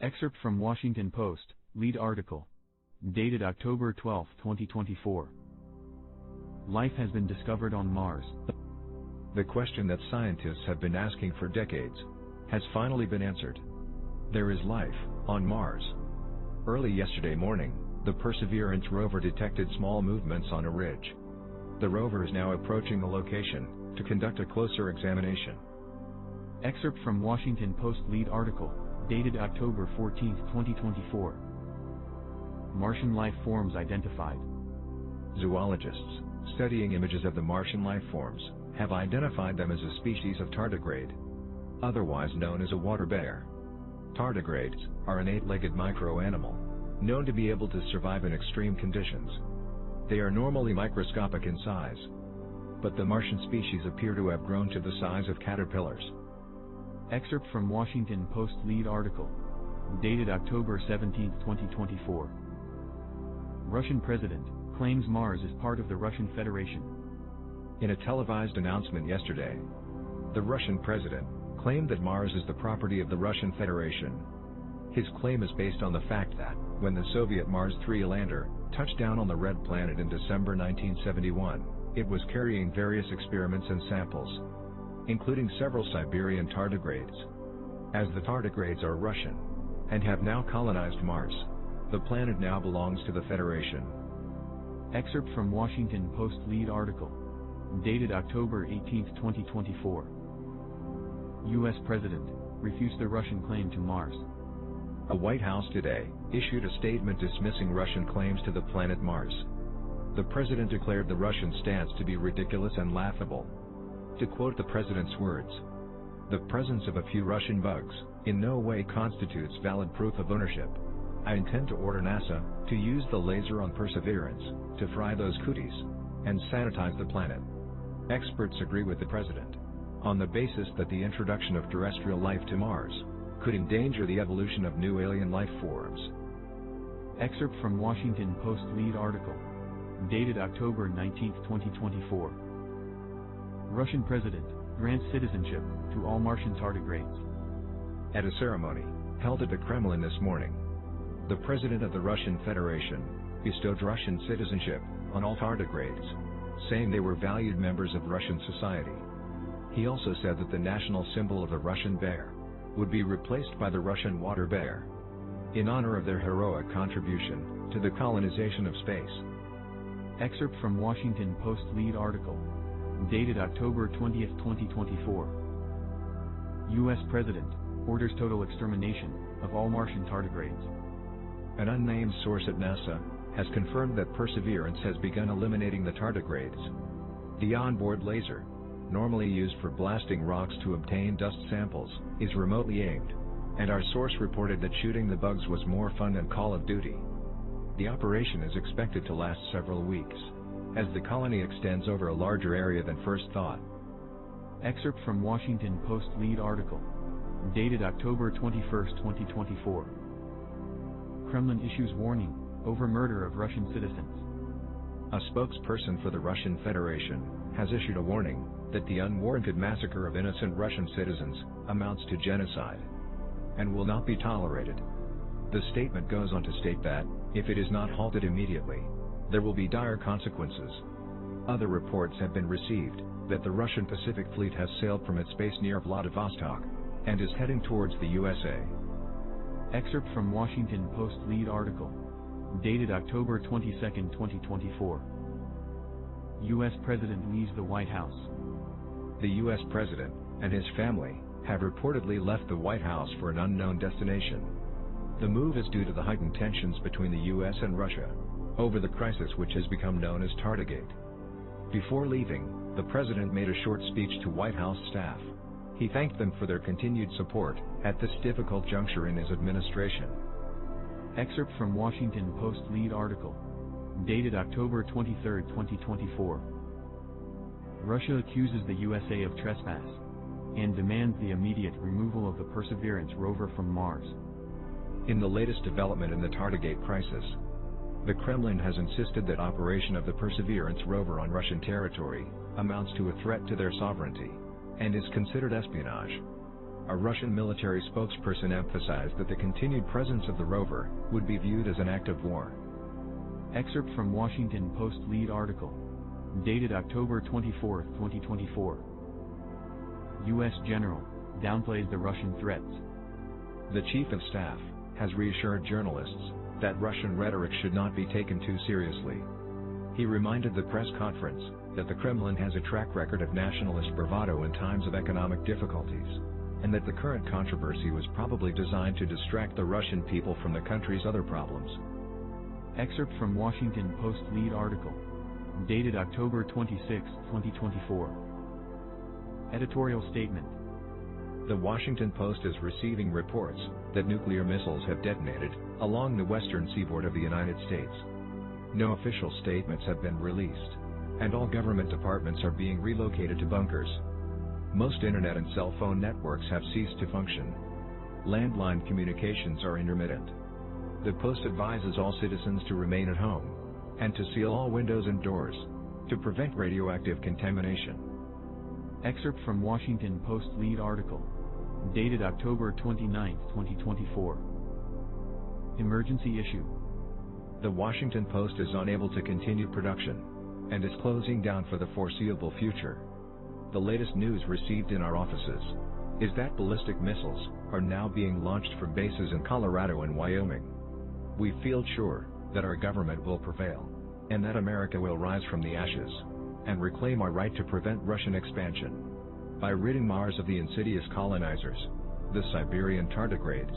Excerpt from Washington Post, lead article. Dated October 12, 2024. Life has been discovered on Mars. The question that scientists have been asking for decades has finally been answered. There is life on Mars. Early yesterday morning, the Perseverance rover detected small movements on a ridge. The rover is now approaching the location to conduct a closer examination. Excerpt from Washington Post lead article, dated October 14, 2024. Martian life forms identified. Zoologists studying images of the Martian life forms have identified them as a species of tardigrade, otherwise known as a water bear. Tardigrades are an 8-legged microanimal, known to be able to survive in extreme conditions. They are normally microscopic in size, but the Martian species appear to have grown to the size of caterpillars. Excerpt from Washington Post lead article, dated October 17, 2024. Russian president claims Mars is part of the Russian Federation. In a televised announcement yesterday, the Russian president claimed that Mars is the property of the Russian Federation. His claim is based on the fact that, when the Soviet Mars 3 lander touched down on the Red Planet in December 1971, it was carrying various experiments and samples, including several Siberian tardigrades. As the tardigrades are Russian and have now colonized Mars, the planet now belongs to the Federation. Excerpt from Washington Post lead article, dated October 18, 2024. U.S. President refused the Russian claim to Mars. The White House today issued a statement dismissing Russian claims to the planet Mars. The president declared the Russian stance to be ridiculous and laughable. To quote the president's words, "The presence of a few Russian bugs in no way constitutes valid proof of ownership. I intend to order NASA to use the laser on Perseverance to fry those cooties and sanitize the planet." Experts agree with the president on the basis that the introduction of terrestrial life to Mars could endanger the evolution of new alien life forms. Excerpt from Washington Post lead article, dated October 19, 2024. Russian president grants citizenship to all Martian tardigrades. At a ceremony held at the Kremlin this morning, the president of the Russian Federation bestowed Russian citizenship on all tardigrades, saying they were valued members of Russian society. He also said that the national symbol of the Russian bear would be replaced by the Russian water bear, in honor of their heroic contribution to the colonization of space. Excerpt from Washington Post lead article, dated October 20, 2024. U.S. President orders total extermination of all Martian tardigrades. An unnamed source at NASA has confirmed that Perseverance has begun eliminating the tardigrades. The onboard laser, normally used for blasting rocks to obtain dust samples, is remotely aimed, and our source reported that shooting the bugs was more fun than Call of Duty. The operation is expected to last several weeks, as the colony extends over a larger area than first thought. Excerpt from Washington Post lead article, dated October 21, 2024. Kremlin issues warning over murder of Russian citizens. A spokesperson for the Russian Federation has issued a warning that the unwarranted massacre of innocent Russian citizens amounts to genocide and will not be tolerated. The statement goes on to state that, if it is not halted immediately, there will be dire consequences. Other reports have been received that the Russian Pacific Fleet has sailed from its base near Vladivostok and is heading towards the USA. Excerpt from Washington Post lead article, dated October 22, 2024. U.S. President leaves the White House. The U.S. President and his family have reportedly left the White House for an unknown destination. The move is due to the heightened tensions between the U.S. and Russia over the crisis which has become known as Tardigate. Before leaving, the president made a short speech to White House staff. He thanked them for their continued support at this difficult juncture in his administration. Excerpt from Washington Post lead article, dated October 23, 2024. Russia accuses the USA of trespass and demands the immediate removal of the Perseverance rover from Mars. In the latest development in the Tardigate Crisis, the Kremlin has insisted that operation of the Perseverance rover on Russian territory amounts to a threat to their sovereignty and is considered espionage. A Russian military spokesperson emphasized that the continued presence of the rover would be viewed as an act of war. Excerpt from Washington Post lead article. Dated October 24, 2024. U.S. General downplays the Russian threats. The Chief of Staff has reassured journalists that Russian rhetoric should not be taken too seriously. He reminded the press conference that the Kremlin has a track record of nationalist bravado in times of economic difficulties, and that the current controversy was probably designed to distract the Russian people from the country's other problems. Excerpt from Washington Post lead article. Dated October 26, 2024. Editorial statement. The Washington Post is receiving reports that nuclear missiles have detonated along the western seaboard of the United States. No official statements have been released, and all government departments are being relocated to bunkers. Most internet and cell phone networks have ceased to function. Landline communications are intermittent. The Post advises all citizens to remain at home and to seal all windows and doors to prevent radioactive contamination. Excerpt from Washington Post lead article. Dated October 29, 2024. Emergency issue. The Washington Post is unable to continue production and is closing down for the foreseeable future. The latest news received in our offices is that ballistic missiles are now being launched from bases in Colorado and Wyoming. We feel sure that our government will prevail, and that America will rise from the ashes and reclaim our right to prevent Russian expansion by ridding Mars of the insidious colonizers, the Siberian tardigrades,